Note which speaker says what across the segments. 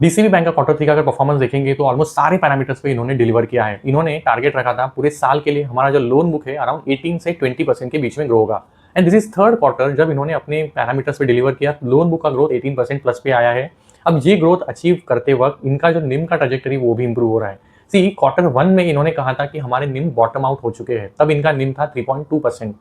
Speaker 1: DCB bank का quarter 3 का अगर परफॉर्मेंस देखेंगे तो ऑलमोस्ट सारे पैरामीटर्स पे इन्होंने डिलीवर किया है। इन्होंने टारगेट रखा था पूरे साल के लिए हमारा जो लोन बुक है अराउंड 18 से 20% के बीच में ग्रो होगा, and this is third quarter जब इन्होंने अपने पैरामीटर्स पे डिलीवर किया। लोन बुक का ग्रोथ 18% प्लस पे आया है। अब ये ग्रोथ अचीव करते वक्त इनका जो निम का ट्रैजेक्टरी वो भी इंप्रूव हो रहा है। सी क्वार्टर 1 में इन्होंने कहा था कि हमारे निम बॉटम आउट हो चुके हैं, तब इनका निम था 3.2%।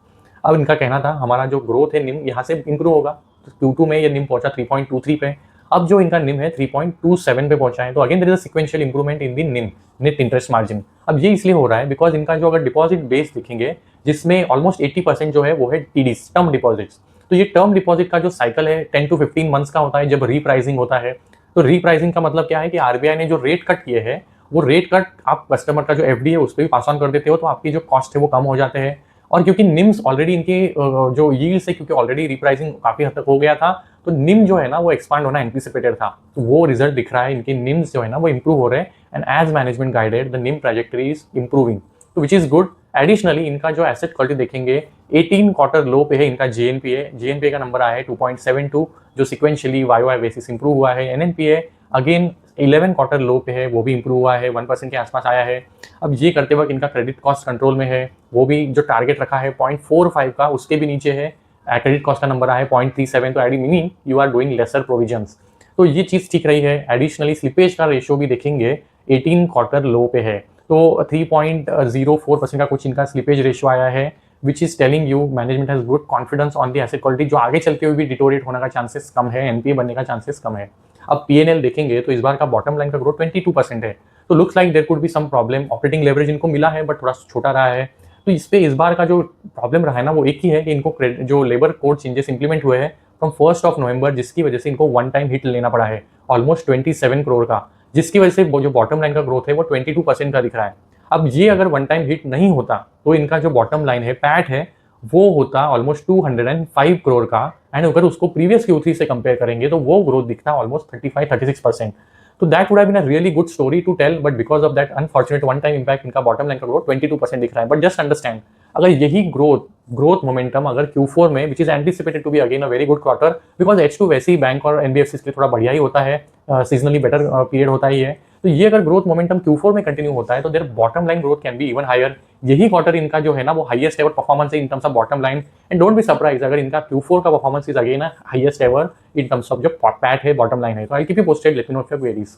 Speaker 1: अब इनका कहना था हमारा जो ग्रोथ है निम यहाँ से इंप्रूव होगा। Q2 में ये निम पहुंचा 3.23 पे, अब जो इनका निम है 3.27 पे पहुंचा है। तो again there is a sequential improvement in the NIM, net interest margin. अब ये इसलिए हो रहा है बिकॉज इनका जो अगर डिपॉजिट बेस दिखेंगे जिसमें ऑलमोस्ट 80% जो है वो है टीडीज, टर्म डिपॉजिट्स। तो ये टर्म डिपॉजिट का जो साइकिल है 10 to 15 मंथ्स का होता है जब रीप्राइसिंग होता है। तो रीप्राइसिंग का मतलब क्या है कि आरबीआई ने जो रेट कट किए हैं वो रेट कट आप कस्टमर का जो एफडी है उस पर भी पास ऑन कर देते हो, तो आपकी जो कॉस्ट है वो कम हो जाते हैं। और क्योंकि निम्स ऑलरेडी इनके जो यील्ड से क्योंकि ऑलरेडी रिप्राइसिंग काफी हद तक हो गया था, तो निम जो है ना वो एक्सपांड होना एंटिसिपेटेड था। तो वो रिजल्ट दिख रहा है, इनके निम्स जो है ना वो इंप्रूव हो रहे हैं, and as management guided the NIM trajectory is improving, तो विच इज गुड। एडिशनली इनका जो एसेट क्वालिटी देखेंगे 18 क्वार्टर लो पे है इनका जीएनपीए का नंबर आया है 2.72, जो सिक्वेंशियली वाई बेसिस इंप्रूव हुआ है। एनएनपीए अगेन 11 क्वार्टर लो पे है, वो भी इंप्रूव हुआ है, 1% के आसपास आया है। अब ये करते वक्त इनका क्रेडिट कॉस्ट कंट्रोल में है, वो भी जो टारगेट रखा है 0.45 का उसके भी नीचे है। क्रेडिट कॉस्ट का नंबर आया है 0.37, तो एडी meaning you are doing lesser provisions, तो ये चीज़ ठीक रही है। एडिशनली स्लिपेज का रेशियो भी देखेंगे 18 क्वार्टर लो पे है, तो 3.04% का कुछ इनका स्लिपेज रेशियो आया है, which is telling you management has good confidence on the asset quality, जो आगे चलते हुए भी डिटोरेट होने का चांसेस कम है, एनपीए बनने का चांसेस कम है। अब पीएनएल देखेंगे तो इस बार का बॉटम लाइन का ग्रोथ 22% है, तो looks like there could be some problem. Operating leverage इनको मिला है बट थोड़ा छोटा रहा है, तो इस पे इस बार का जो प्रॉब्लम रहा है ना वो एक ही है कि इनको जो लेबर कोड चेंजेस इंप्लीमेंट हुए हैं फ्रॉम 1 नवंबर, जिसकी वजह से इनको वन टाइम हिट लेना पड़ा है ऑलमोस्ट 27 करोड़ का, जिसकी वजह से जो बॉटम लाइन का ग्रोथ है वो 22% का दिख रहा है। अब ये अगर वन टाइम हिट नहीं होता तो इनका जो बॉटम लाइन है पैट है वो होता ऑलमोस्ट 205 करोड़ का, एंड अगर उसको प्रीवियस Q3 से कंपेयर करेंगे तो वो ग्रोथ दिखता ऑलमोस्ट 35-36%। तो that would have been a really good story to tell, but because of that unfortunate one time impact इनका बॉटम लाइन का ग्रोथ 22% दिख रहा है। बट जस्ट अंडरस्टैंड, अगर यही ग्रोथ मोमेंटम अगर Q4 में, which is anticipated to be again a very good quarter, because H2 वैसे ही बैंक और एनबीएफसी के लिए थोड़ा बढ़िया ही होता है, सीजनली बेटर पीरियड होता ही है, तो ये अगर ग्रोथ मोमेंटम Q4 में कंटिन्यू होता है तो their bottom line growth can be even higher. यही क्वार्टर इनका जो है ना वो हाईएस्ट एवर परफॉर्मेंस है in terms of bottom line, and don't be surprise अगर इनका Q4 का performance is again highest ever in terms of जो पैट है बॉटम लाइन है। तो I keep you posted, let me know if you have queries.